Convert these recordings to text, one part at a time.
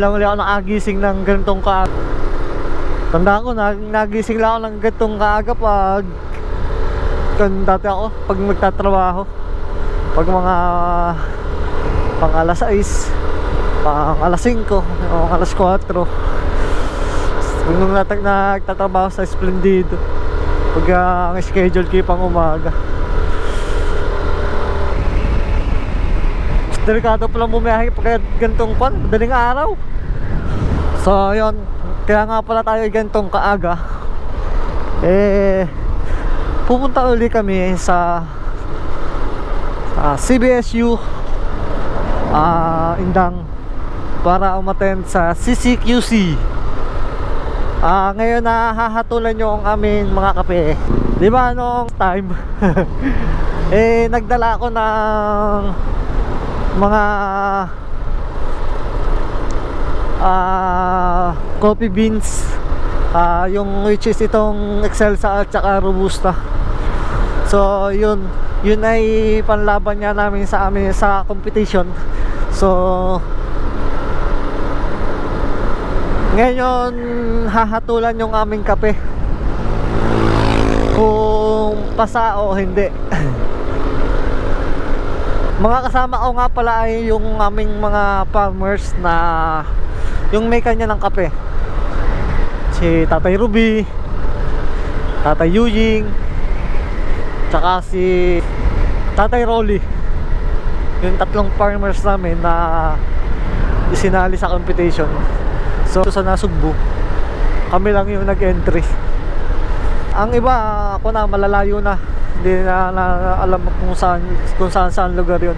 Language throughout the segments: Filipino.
lang ulit ako nakagising ng ganitong kaaga. Tandaan ko, nagising lang ako ng ganitong kaaga pag dati ako, pag magtatrabaho. Pag mga pang alas 6, pang alas 5, o alas 4. Nung nagtatrabaho sa Splendido, pag ang schedule ko pang umaga. Delikado pala bumiyahe pag ganitong madaling araw. So yun, kaya nga pala tayo ganitong kaaga. Pupunta uli kami sa CBSU Indang para umattend sa CCQC. Ngayon hahatulan nyo ang aming mga kape. Di ba noong time nagdala ako ng mga coffee beans, yung which is itong Excelsa at saka Robusta. So yun ay panlaban niya namin sa amin sa competition. So ngayon hahatulan yung aming kape kung pasa o hindi. Mga kasama ko nga pala ay yung aming mga farmers na yung may kanya ng kape. Si Tatay Ruby, Tatay Yujing, tsaka si Tatay Rolly. Yung tatlong farmers namin na isinali sa competition. So sa Nasugbu, kami lang yung nag-entry. Ang iba, ako na malalayo na. Hindi na alam kung saan lugar yun.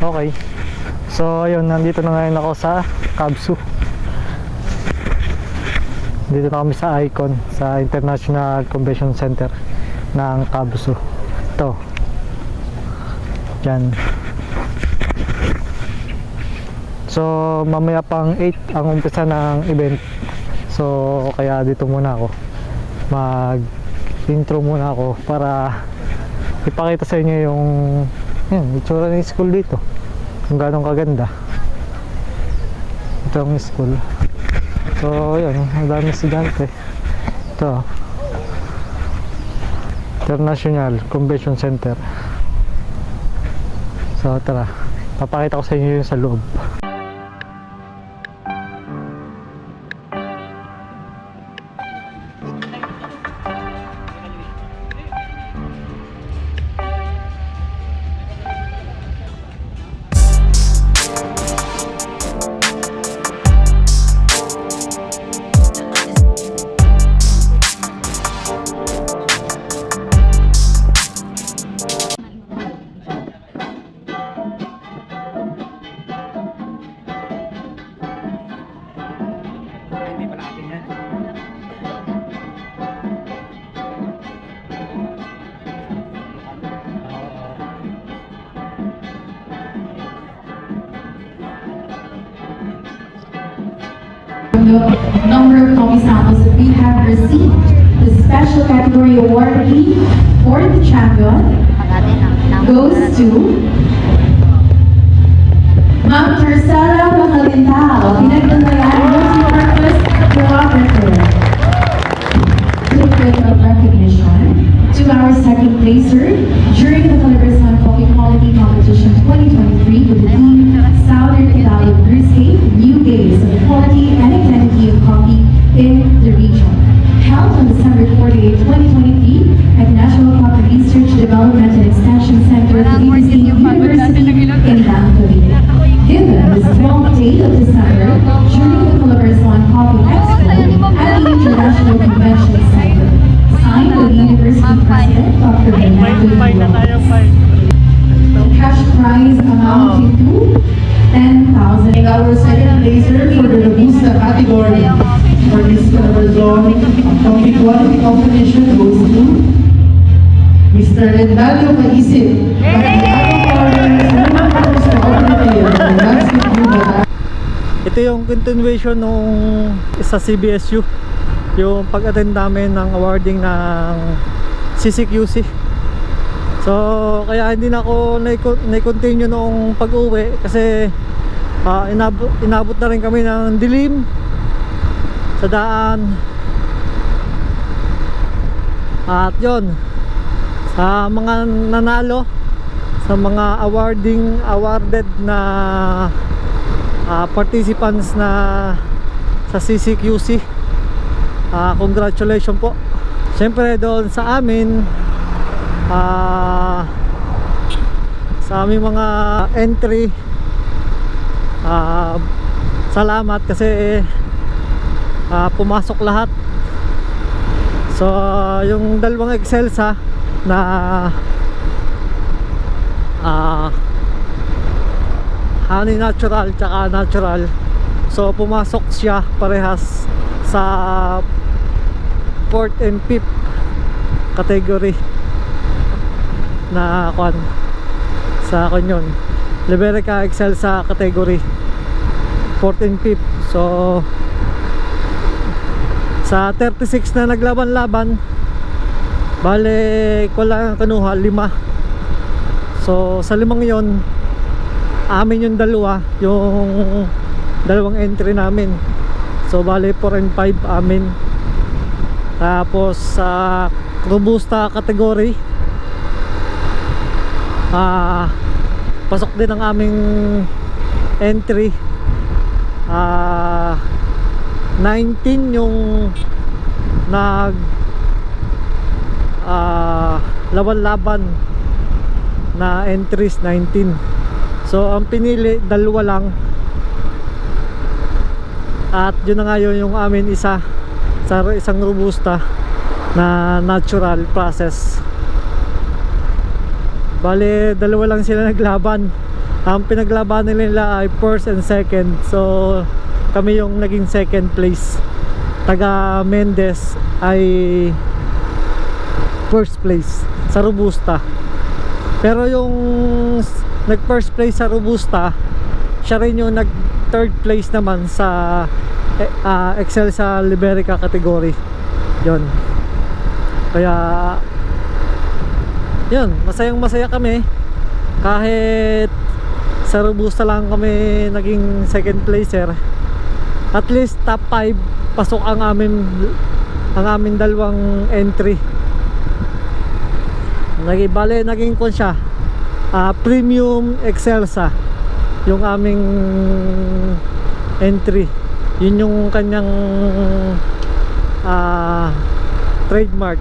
Okay, so ayun, nandito na ngayon ako sa Kabsu. Dito na kami sa Icon, sa International Convention Center ng Kabsu. Ito dyan. So mamaya pang 8 ang umpisa ng event. So kaya dito muna ako, mag intro muna ako para ipakita sa inyo yung itsura ng school dito, kung gano'ng kaganda itong school. So yun, ang dami estudyante. Ito, International Convention Center. So tara, papakita ko sa inyo yung sa loob. The number of coffee samples that we have received. The special category awardee for the champion goes to Ma'am Marcela Mahalintao, pinagdalayan multi-purpose cooperative. Certificate of recognition to our second placer during the Calabarzon Coffee Quality Competition 2023 with the theme Southern Italian Brewscape, New Gaze of Quality and Identity of Coffee in the Region. Held on December 48, 2023 at National Coffee Research Development and Extension Center at University in Langkawi. Given this 12th day of December, during the Calabarzon category for this Calabarzon Coffee Quality Competition goes to Mr. Lendario Maisip. Ito yung continuation nung sa CBSU, yung pag-attend namin ng awarding ng CCQC. So kaya hindi na ako na-continue nung pag-uwi kasi inabot na rin kami ng dilim sa daan. At yon, sa mga nanalo, sa mga awarded na participants na sa CCQC, congratulations po. Siyempre doon sa amin, sa aming mga entry, salamat kasi pumasok lahat. So yung dalawang Excelsa na honey natural tsaka natural, so pumasok siya parehas sa 4th and 5th category na kwan sa kanyon. Liberica Excelsa category 4th and 5th. So sa 36 na naglaban-laban, bale ko lang kanuha 5. So sa 5 yon, amin yung dalawa, yung dalawang entry namin. So bale 4 and 5 amin. Tapos sa Robusta category, pasok din ang aming entry. 19 yung nag laban-laban na entries, 19. So ang pinili dalawa lang, at yun na nga yung amin isa sa isang Robusta na natural process. Bale dalawa lang sila naglaban. Ang pinaglaban nila ay first and second. So kami yung naging second place. Taga Mendez ay first place sa Robusta. Pero yung nag first place sa Robusta, siya rin yung nag third place naman sa Excel sa Liberica category. Yon. Kaya yun, masaya kami kahit sa Robusta lang kami naging second placer. At least top 5 pasok ang aming dalawang entry. Naging kon siya, Premium Excelsa yung aming entry. Yun yung kanyang trademark,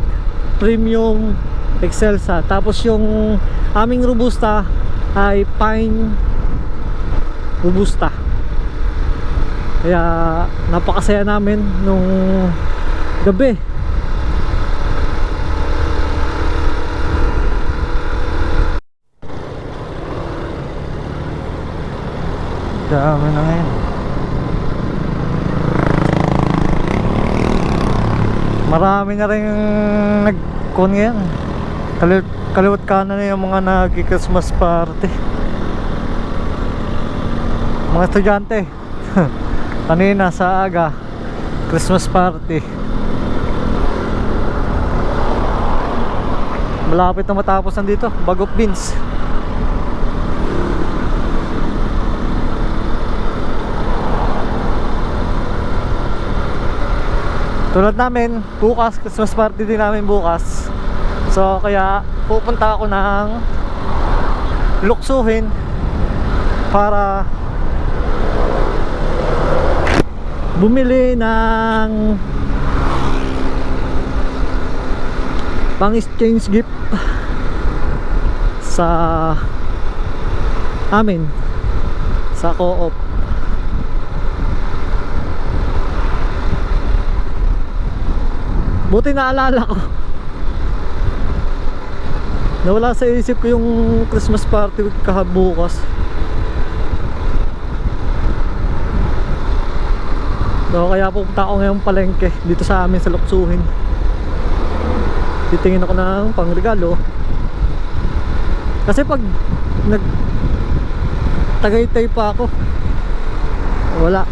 Premium Excelsa. Tapos yung aming Robusta ay Pine Robusta. Kaya napakasaya namin nung gabi. Dami na ngayon. Marami na rin nag-con ngayon. Kaliwat kanan na yung mga nag-Christmas party. Mga estudyante. Kanina sa aga, Christmas party. Malapit na matapos nandito, Bagop Beans. Tulad namin, bukas, Christmas party din namin bukas. So kaya pupunta ako ng Luksuhin para bumili ng pang-exchange gift sa amin sa Co-op. Buti naalala ko, nawala sa isip ko yung Christmas party kabukas. So kaya pupunta ako ngayong palengke dito sa amin sa Luksuhin. Titingin ako ng pangregalo. Kasi pag nag Tagaytay pa ako, wala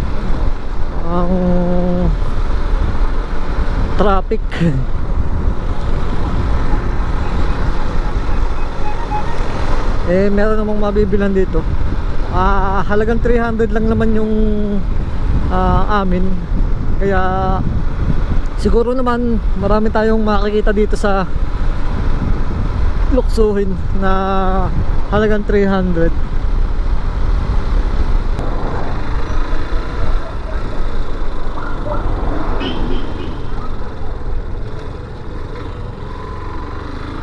ang traffic. Meron namang mabibilan dito. Halagang 300 lang naman yung amin. Kaya siguro naman marami tayong makikita dito sa Luksuhin na halagang 300.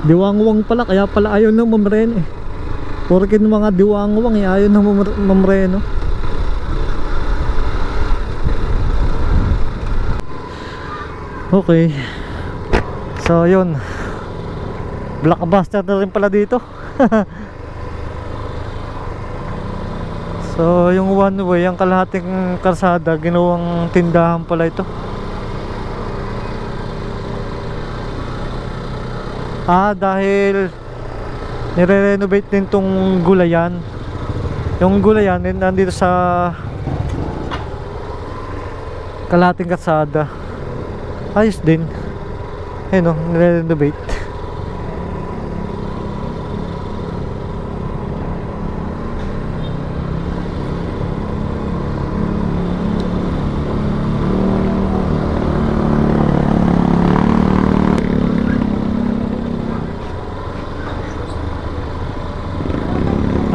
Diwangwang pala, kaya pala ayaw na mamreno eh. Porkin mga diwangwang eh, ayaw na mamreno. Okay. So yun, blockbuster na rin pala dito. So yung one way, ang kalahating kalsada, ginawang tindahan pala ito. Dahil nire-renovate din tong gulayan. Yung gulayan din nandito sa kalahating kalsada. Ayos din. Ayun o, nire-renovate.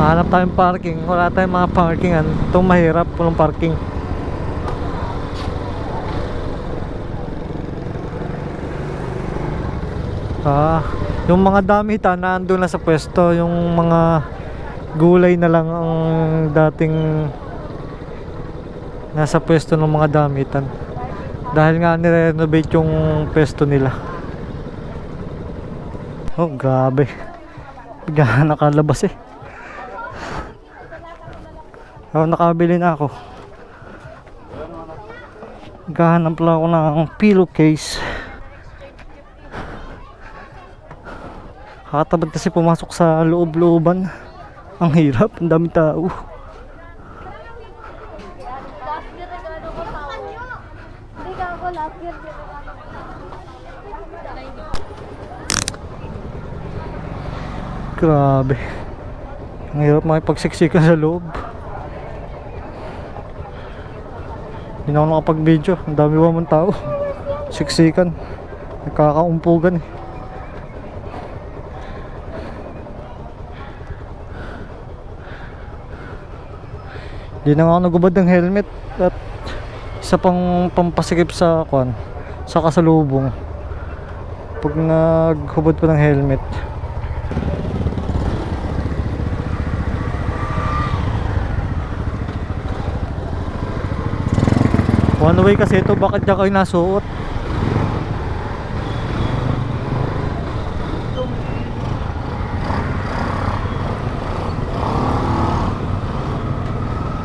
Hanap tayong parking, wala tayong mga parkingan. Itong mahirap, walang parking. Yung mga damitan naandun na sa pwesto. Yung mga gulay na lang ang dating nasa pwesto ng mga damitan. Dahil nga nire-renovate yung pwesto nila. Oh, grabe. Bigla nakalabas eh. Nakabili na ako. Gahanap lang ako ng pillowcase. Kakatabad kasi pumasok sa loob-looban. Ang hirap, ang dami tao. Grabe. Ang hirap makipagsiksikan sa loob. Hindi na ako nakapag-video. Ang dami ba mong tao. Siksikan. Nagkakaumpugan eh. Hindi na ako nagubad ng helmet. At isa pang pampasikip sa sa kasalubong pag naghubad pa ng helmet. One way kasi ito, bakit dyan kayo nasuot?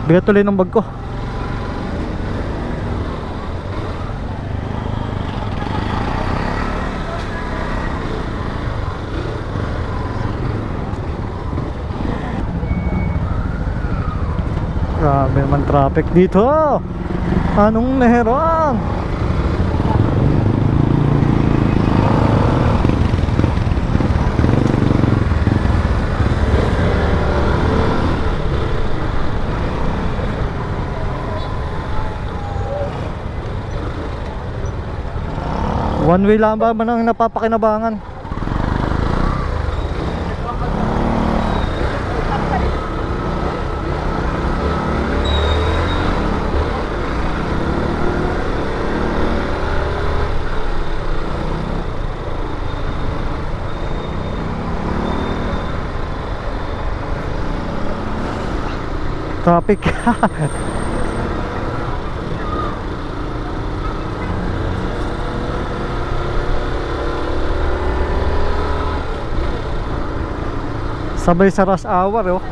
Bigat tuloy ng bag ko. Grabe naman traffic dito. Anong meron? One way lang ba ang napapakinabangan? Traffic. Sabay sa rush hour oh.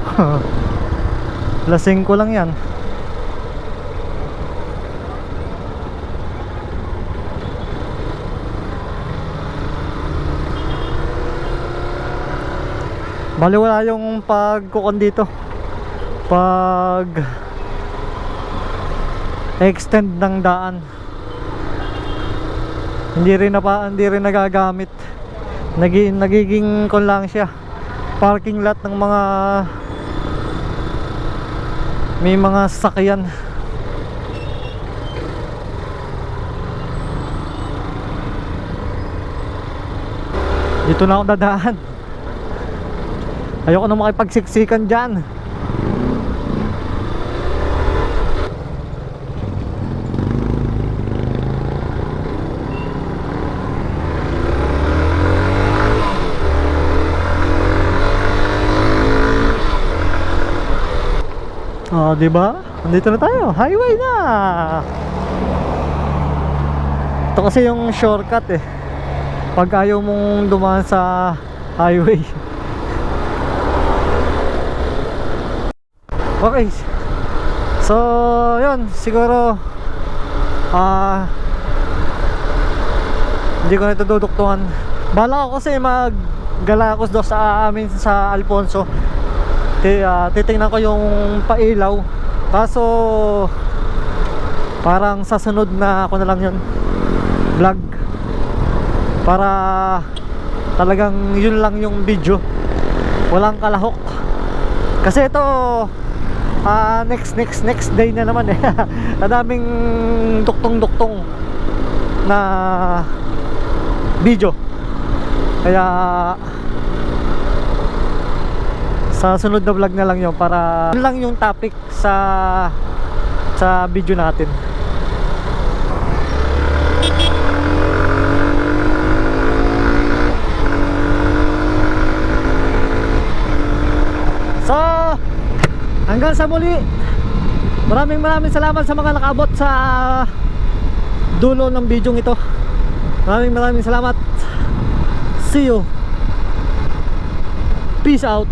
Alas 5 lang yan. Baliwala yung pagkukon dito, pag extend ng daan. Hindi rin nagagamit. Nagiging kon lang siya, parking lot ng mga may mga sasakyan. Dito na ako dadaan. Ayoko na makipagsiksikan dyan. Oh, di ba? Nandito na tayo. Highway na. Ito kasi yung shortcut eh. Pag ayaw mong dumaan sa highway. Okay. So, yun. Siguro hindi ko na ito duduktungan. Bala ko kasi maggalakos daw sa amin sa Alfonso. Titingnan ko yung pailaw. Kaso parang sa sunod na ako na lang yun vlog, para talagang yun lang yung video, walang kalahok. Kasi ito next day na naman eh. Madaming duktong na video. Kaya sa sunod na vlog na lang yun, para yun lang yung topic sa video natin. So, hanggang sa muli. Maraming salamat sa mga nakaabot sa dulo ng video ito. Maraming salamat. See you. Peace out.